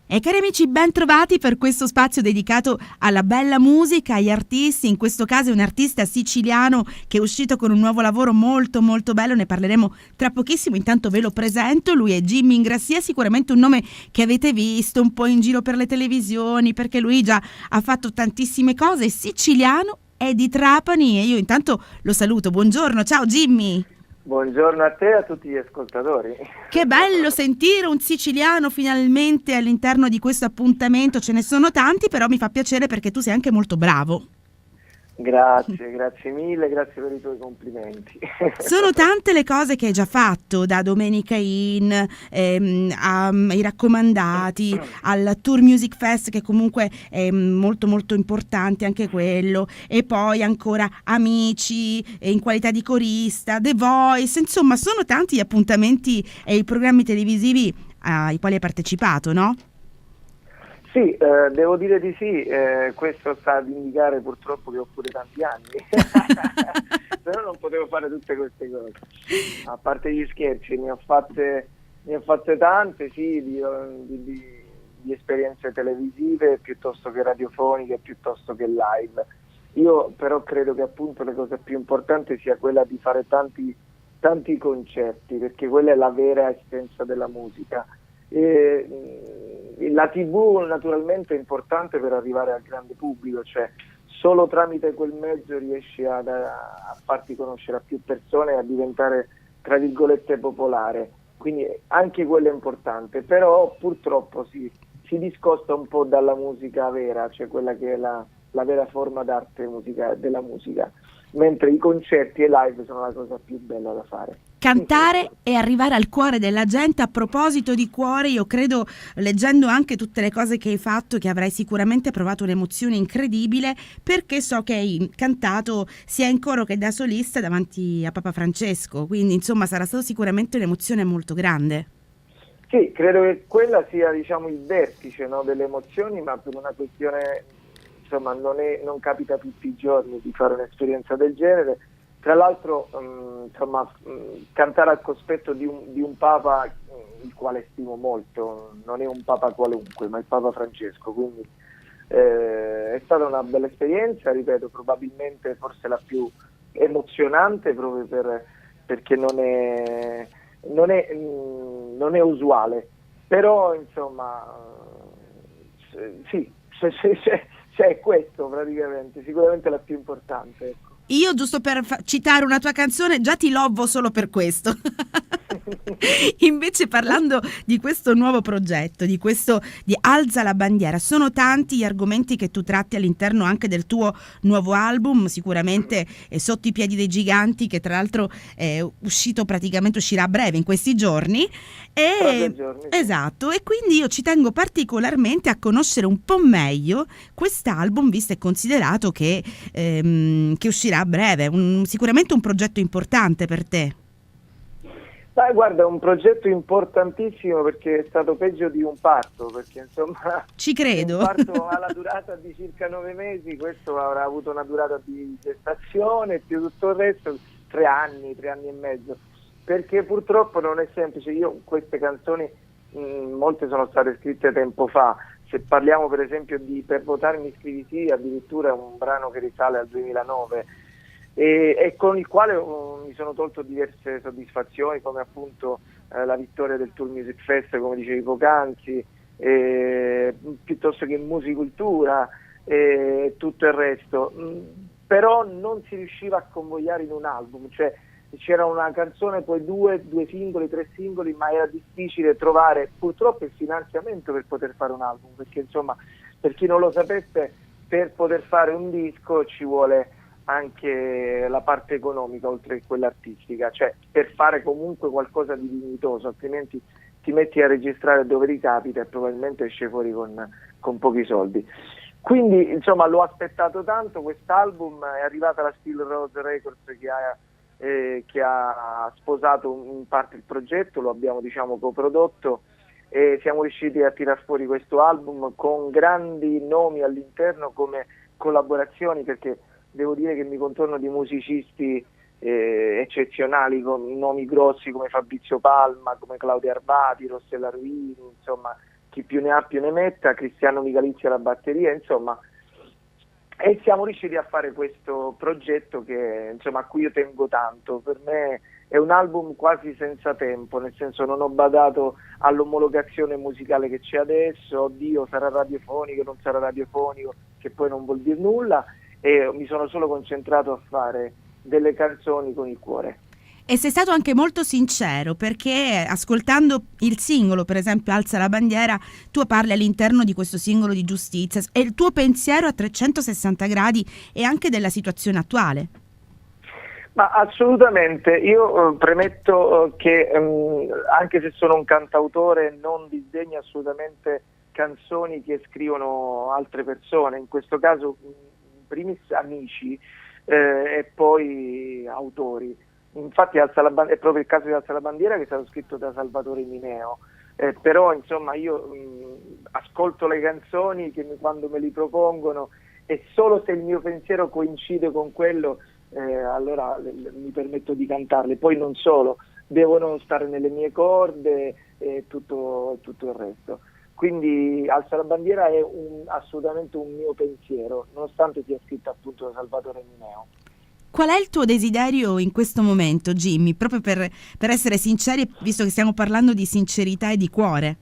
E cari amici, ben trovati per questo spazio dedicato alla bella musica, agli artisti. In questo caso è un artista siciliano che è uscito con un nuovo lavoro molto molto bello, ne parleremo tra pochissimo. Intanto ve lo presento, lui è Jimmy Ingrassia, sicuramente un nome che avete visto un po' in giro per le televisioni, perché lui già ha fatto tantissime cose, è siciliano, è di Trapani e io intanto lo saluto. Buongiorno, ciao Jimmy! Buongiorno a te e a tutti gli ascoltatori. Che bello sentire un siciliano finalmente all'interno di questo appuntamento, ce ne sono tanti, però mi fa piacere perché tu sei anche molto bravo. Grazie mille, grazie per i tuoi complimenti. Sono tante le cose che hai già fatto, da Domenica In, ai raccomandati, al Tour Music Fest che comunque è molto molto importante anche quello, e poi ancora Amici, in qualità di corista, The Voice, insomma sono tanti gli appuntamenti e i programmi televisivi ai quali hai partecipato, no? Sì, devo dire di sì, questo sta ad indicare purtroppo che ho pure tanti anni, però non potevo fare tutte queste cose. A parte gli scherzi, ne ho fatte tante, sì, di esperienze televisive piuttosto che radiofoniche, piuttosto che live. Io però credo che appunto la cosa più importante sia quella di fare tanti concerti, perché quella è la vera essenza della musica. La TV naturalmente è importante per arrivare al grande pubblico, cioè solo tramite quel mezzo riesci a farti conoscere a più persone e a diventare tra virgolette popolare, quindi anche quello è importante, però purtroppo si discosta un po' dalla musica vera, cioè quella che è la vera forma d'arte della musica, mentre i concerti e live sono la cosa più bella da fare. Cantare e arrivare al cuore della gente. A proposito di cuore, io credo, leggendo anche tutte le cose che hai fatto, che avrai sicuramente provato un'emozione incredibile, perché so che hai cantato sia in coro che da solista davanti a Papa Francesco, quindi insomma sarà stata sicuramente un'emozione molto grande. Sì, credo che quella sia, diciamo, il vertice, no, delle emozioni, ma per una questione, insomma, non capita tutti i giorni di fare un'esperienza del genere. Tra l'altro, insomma, cantare al cospetto di un Papa, il quale stimo molto, non è un Papa qualunque, ma il Papa Francesco, quindi è stata una bella esperienza, ripeto, probabilmente forse la più emozionante proprio perché non è usuale, però insomma sì, se è questo praticamente, sicuramente la più importante, ecco. Io, giusto per citare una tua canzone, già ti lovo solo per questo. Invece, parlando di questo nuovo progetto, di Alza la bandiera, sono tanti gli argomenti che tu tratti all'interno anche del tuo nuovo album, sicuramente Sotto i piedi dei giganti, che tra l'altro è uscirà a breve in questi giorni. Tra E 2 giorni, sì. esatto, e quindi io ci tengo particolarmente a conoscere un po' meglio quest'album, visto e considerato che uscirà a breve, sicuramente un progetto importante per te. Beh, guarda, è un progetto importantissimo perché è stato peggio di un parto, perché insomma Ci se un credo. parto ha la durata di circa 9 mesi, questo avrà avuto una durata di gestazione più tutto il resto, 3 anni e mezzo, perché purtroppo non è semplice. Io queste canzoni, molte sono state scritte tempo fa, se parliamo per esempio di Per votare mi scrivi sì, addirittura è un brano che risale al 2009, e con il quale mi sono tolto diverse soddisfazioni, come appunto la vittoria del Tour Music Fest, come dicevi poc'anzi, piuttosto che musicultura e tutto il resto. Però non si riusciva a convogliare in un album, cioè c'era una canzone, poi due singoli, 3 singoli, ma era difficile trovare purtroppo il finanziamento per poter fare un album, perché insomma, per chi non lo sapesse, per poter fare un disco ci vuole anche la parte economica oltre che quella artistica, cioè per fare comunque qualcosa di dignitoso, altrimenti ti metti a registrare dove ricapita e probabilmente esce fuori con pochi soldi. Quindi insomma l'ho aspettato tanto quest'album, è arrivata la Steel Rose Records che ha sposato in parte il progetto, lo abbiamo diciamo coprodotto e siamo riusciti a tirar fuori questo album con grandi nomi all'interno come collaborazioni, perché devo dire che mi contorno di musicisti eccezionali, con nomi grossi come Fabrizio Palma, come Claudia Arvati, Rossella Ruini, insomma chi più ne ha più ne metta, Cristiano Micalizzi alla batteria, insomma, e siamo riusciti a fare questo progetto che, insomma, a cui io tengo tanto. Per me è un album quasi senza tempo, nel senso non ho badato all'omologazione musicale che c'è adesso, oddio sarà radiofonico, non sarà radiofonico, che poi non vuol dire nulla, e mi sono solo concentrato a fare delle canzoni con il cuore. E sei stato anche molto sincero, perché ascoltando il singolo, per esempio Alza la bandiera, tu parli all'interno di questo singolo di giustizia e il tuo pensiero a 360 gradi è anche della situazione attuale. Ma assolutamente, io premetto che anche se sono un cantautore non disdegno assolutamente canzoni che scrivono altre persone, in questo caso primis amici e poi autori. Infatti è proprio il caso di Alza la bandiera, che è stato scritto da Salvatore Mineo, però insomma io ascolto le canzoni quando me li propongono, e solo se il mio pensiero coincide con quello allora mi permetto di cantarle. Poi non solo, devono stare nelle mie corde e tutto il resto. Quindi Alza la bandiera è assolutamente un mio pensiero, nonostante sia scritto appunto da Salvatore Mineo. Qual è il tuo desiderio in questo momento, Jimmy? Proprio per essere sinceri, visto che stiamo parlando di sincerità e di cuore.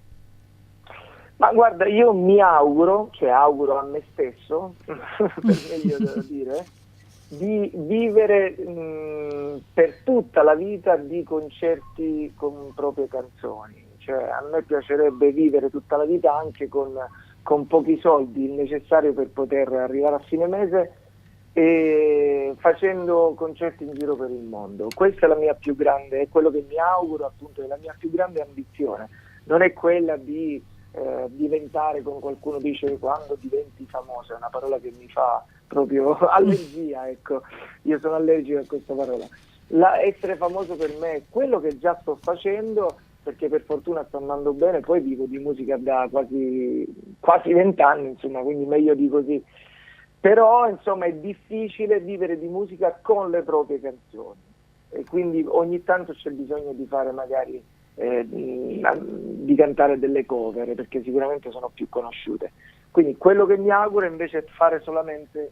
Ma guarda, io mi auguro a me stesso, per meglio da dire, di vivere per tutta la vita di concerti con proprie canzoni. Cioè, a me piacerebbe vivere tutta la vita anche con pochi soldi, il necessario per poter arrivare a fine mese, e facendo concerti in giro per il mondo. Questa è la mia più grande, è quello che mi auguro, appunto, è la mia più grande ambizione. Non è quella di diventare, come qualcuno dice, quando diventi famoso, è una parola che mi fa proprio allergia, ecco, io sono allergico a questa parola. Essere famoso per me è quello che già sto facendo, perché per fortuna sta andando bene, poi vivo di musica da quasi 20 anni, insomma, quindi meglio di così. Però insomma è difficile vivere di musica con le proprie canzoni, e quindi ogni tanto c'è bisogno di fare magari di cantare delle cover, perché sicuramente sono più conosciute. Quindi quello che mi auguro invece è fare solamente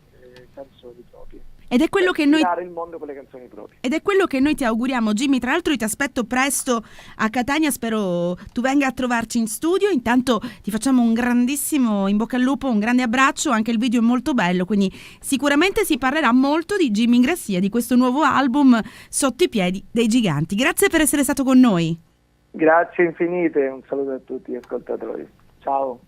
canzoni proprie. Ed è quello che noi il mondo con le canzoni proprie. Ed è quello che noi ti auguriamo, Jimmy. Tra l'altro io ti aspetto presto a Catania, spero tu venga a trovarci in studio. Intanto ti facciamo un grandissimo in bocca al lupo, un grande abbraccio, anche il video è molto bello, quindi sicuramente si parlerà molto di Jimmy Ingrassia, di questo nuovo album Sotto i piedi dei giganti. Grazie per essere stato con noi. Grazie infinite, un saluto a tutti gli ascoltatori. Ciao.